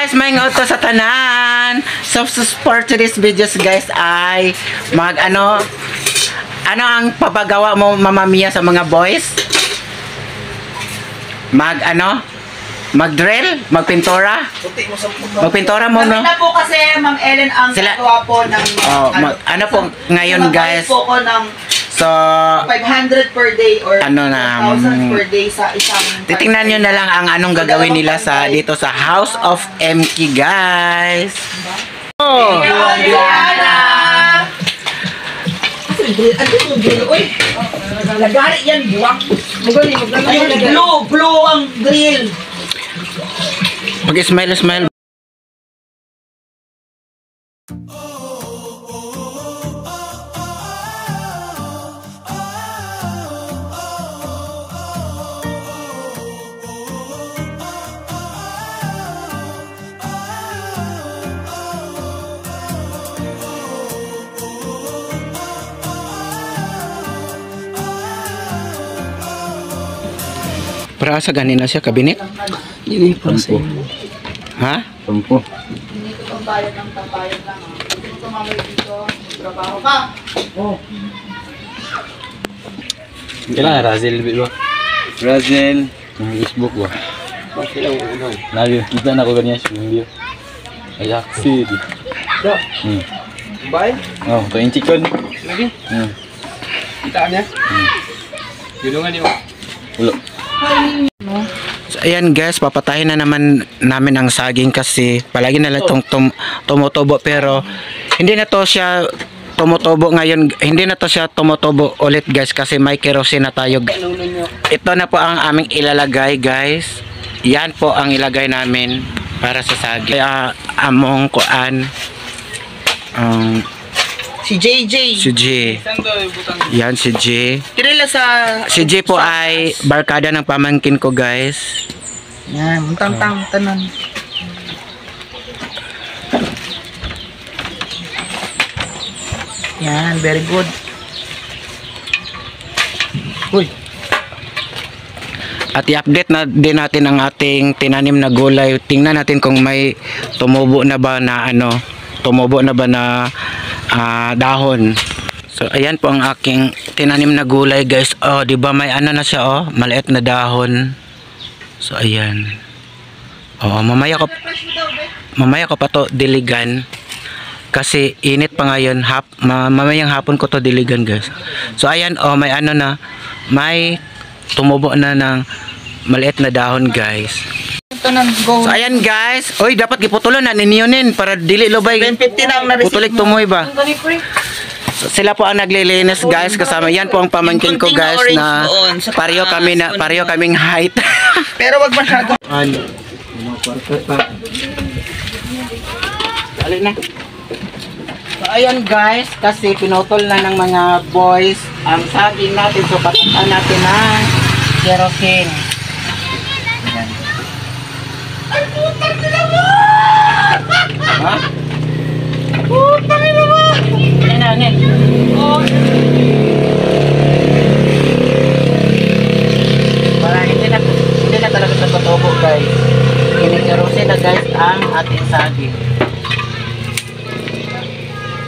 guys, may auto sa tanan. So for today's videos guys ay ano ang papagawa mo Mama Mia sa mga boys? Mag-drill? Magpintura? Magpintura mo, no? Kami na po kasi, Ma'am Ellen, ang gagawa po ng... ano po ngayon, guys? Po ko ng so, 500 per day or 1,000 per day sa isang... titingnan nyo na lang ang anong gagawin nila sa dito sa House of MK, guys. Oh! Lagari yan, buwang. Blue ang grill. Mag-smile. Para sa ganina siya kabinet? Hindi pa sa Ha? Tumpo. Hindi ko pang bayad ng tabayan lang. Hindi ko mamay dito. Trabaho ka. Oh. Kailangan Razel ba? Razel. Ng Facebook ba? Nabi, kita na ko ganyan siya video. Ayak si di. Bye. Oh, to yung chicken. Lagi. Kita niya. Gulungan niyo. Ulo. So, ayan guys, papatayin na naman namin ang saging kasi palagi na lang itong tumutubo pero hindi na to siya tumutubo ngayon, hindi na to siya tumutubo ulit guys kasi may kerosene na tayo. Ito na po ang aming ilalagay guys. Yan po ang ilagay namin para sa saging. Among kuan Si JJ. si J. Yan si J. Kirila sa... Si J po ay barkada ng pamangkin ko guys. Yan, muntang-tang, tanan. Yan, very good. Uy. At i-update na din natin ang ating tinanim na gulay. Tingnan natin kung may tumubo na ba na dahon. So ayan po ang aking tinanim na gulay guys. Oh, 'di ba may ano na siya oh, maliit na dahon. So ayan. Oh, mamaya ko pa to diligan. Kasi init pa ngayon, mamayang hapon ko to diligan guys. So ayan oh, may ano na, may tumubo na ng maliit na dahon guys. So ayan guys, oy dapat giputulan na ninyonin para dili lobay. 750 na ang na-receive. Putulik tumoy ba? So, sila po ang naglilinis guys, kasama yan po ang pamangkin ko guys na pareho kaming height. Pero wag masyado. Ano? Dali na. So ayan guys, kasi pinutol na ng mga boys ang saging natin, so patakan natin ng kerosene. Ayan. Ay, putang ina mo! Ha? Putang ina mo! Ayan. Oh. Para hindi na talaga sa patubo guys. Kinikerosene na guys ang ating saging.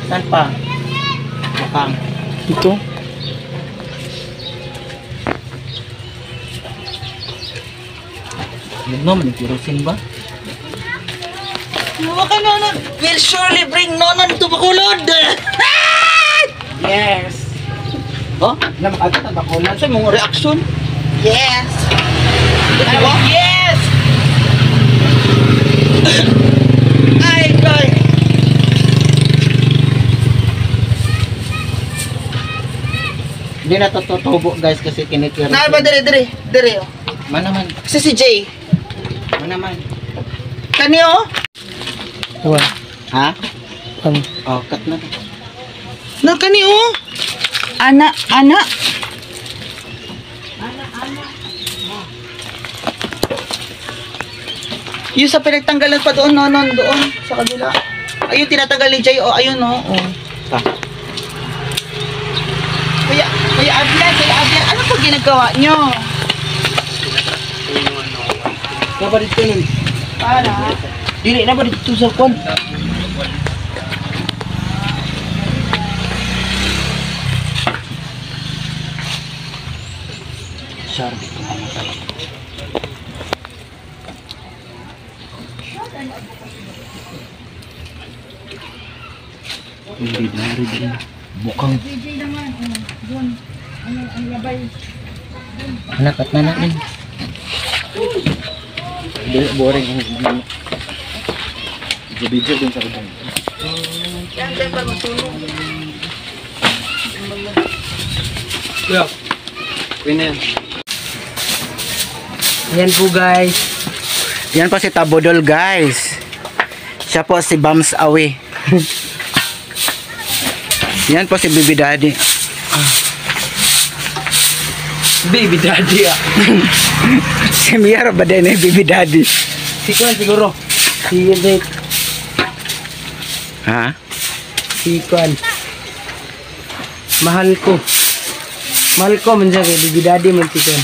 Saan pa? Bukang. Ito. Ano man, kerosene ba? Mukha nonon will surely bring nonon to Bacolod. Yes. Oh, namakagod ang bakulan. Sa mong reaction? Yes. Ano ba? Yes. Ay, ay. Hindi na tutubo guys kasi kinikerosene. Na ba dire. Oh. Manaman. Si Jay. Manaman. Kaniyo? Ha? Oh, cut na. Na kaniyo? Ana. Yung sa pinagtanggalan pa doon, doon sa kabila. Ayun, tinatanggal ni Jay. Oh, ayun, oh. Ta. Kuya Adrian, ano po ginagawa nyo? Kapalit ko nun. Para? Dili na ba dito sa kwan? Sarap. Hindi na rin. Bukang. Anak at nanak din. Hindi, boring ang video dun sa kubang. Kuya. Kuya na yan. Ayan po guys. Yan po si Tabodol guys. Siya po si Bams Awi. Yan po si Baby Daddy. Baby daddy ah. Si Mia ba din eh, Baby Daddy? Si Kwan siguro. Si Rick. Ha? Si Kwan. Mahal ko. Mahal ko man siya kay Baby Daddy man si Kwan.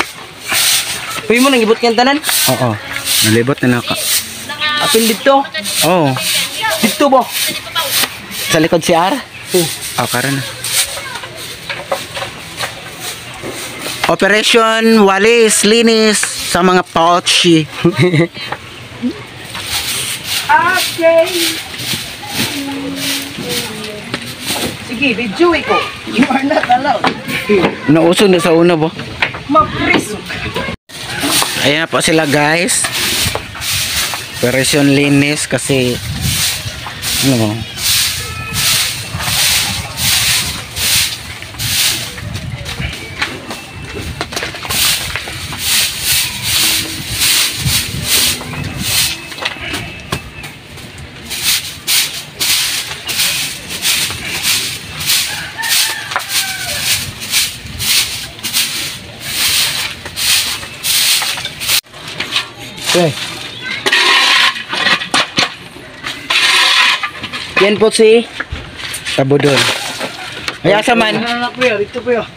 Uy mo nang ibot kang tanan? Oo. Nalibot na naka. Apil dito. Oo. Dito ba? Sa likod si R? Oh. Oh, karon na. Operation Walis Linis sa mga pouchy. Okay. Sige, video ko. You are not allowed. Nauso na sa una ba? Mapriso. Ayan na po sila guys. Operation Linis kasi ano mo? Okay. Yan po si Tabodol. Ay, asa man? Anak po yun, dito po yun.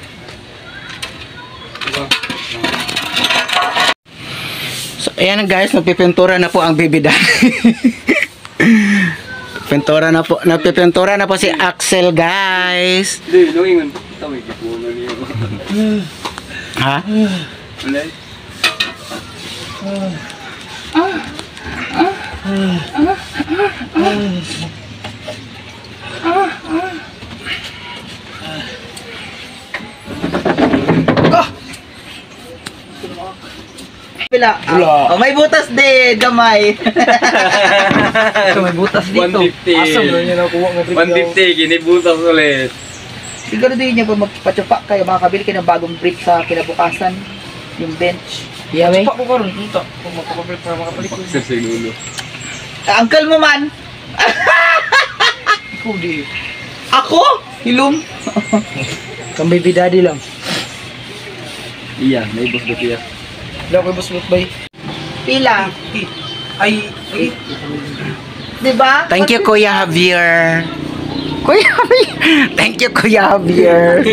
So, ayan guys, nagpipintura na po ang Baby Daddy. Pintura na po, nagpipintura na po si Axel guys. Hindi, nungin. Tama, ikipunan niyo. Ha? Wala. Pila. Oh, may butas din, gamay. So, may butas dito. 150. Asam na niya nakuha ng 150, ginibutas ulit. Siguro din niya kung magpatsupak kayo, makakabili kayo ng bagong brick sa kinabukasan. Yung bench. Yeah, may? Patsupak ko karon dito. Kung magpapabrick para makapalit ko. Sa sinulo. Uncle mo man! Ikaw di. Ako? Hilom? Kang Baby Daddy lang. Iya, may boss dito ya. Wala ko bus bay. Pila? Ay. Diba? Thank you Kuya Javier. Kuya Javier. Thank you Kuya Javier.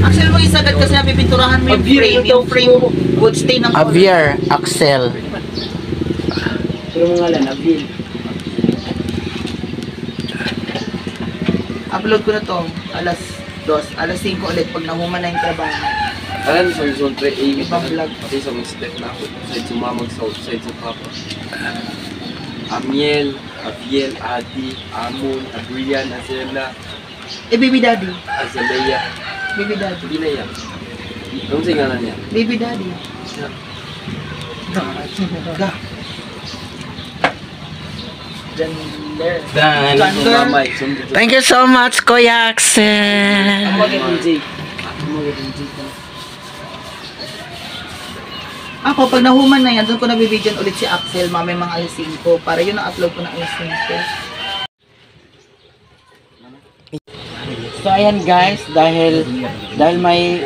Axel mo isagad kasi napipinturahan mo yung frame would stay ng Javier, Axel. Pero mga lan, Abil. Upload ko na to, alas 5 ulit pag nahuman na yung trabaho. Alam sa zone 3 A Ibang vlog. Pati sa mga step na ako. Side sa mamag, side sa papa. Amiel, Abiel, Adi, Amon, Adrian, Azela, Baby Daddy. Azalea. Baby Daddy. Hindi na yan. Anong singalan niya? Baby Daddy. Ga. Gender. Mamay. Thank you so much Kuya Axel. Ako, pag nahuman na yan, doon ko nabibigyan ulit si Axel, mamay mga alas 5, para yun ang upload ko na alas 5. So ayan guys, dahil may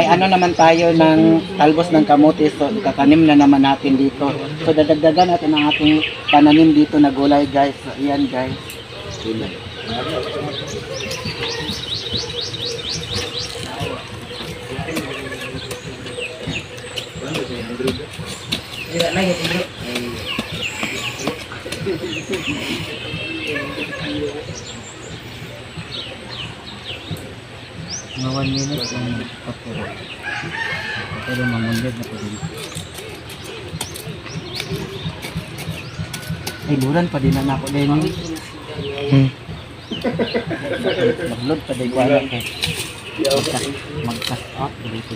ano naman tayo ng talbos ng kamote, so itatanim na naman natin dito. So dadagdagan natin ang ating pananim dito na gulay guys. So ayan guys. Mga 1 minute yung kapuro. Pero mamundag na po din. Ay, bulan pa din na ako din. Mag-load pa din ko anak eh. Mag-cast out. Dito.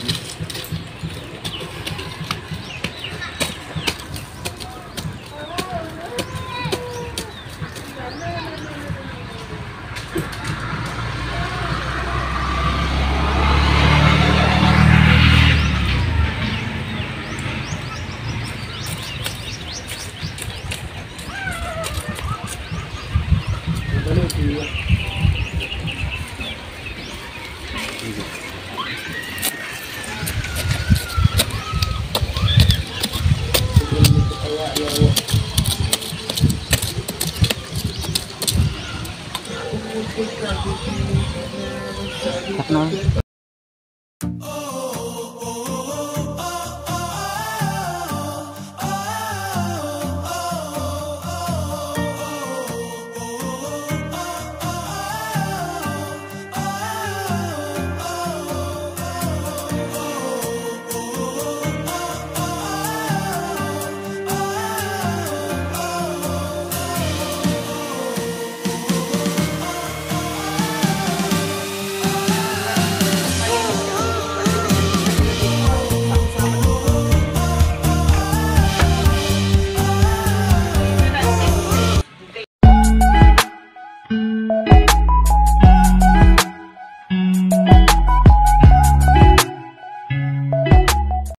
Cut na.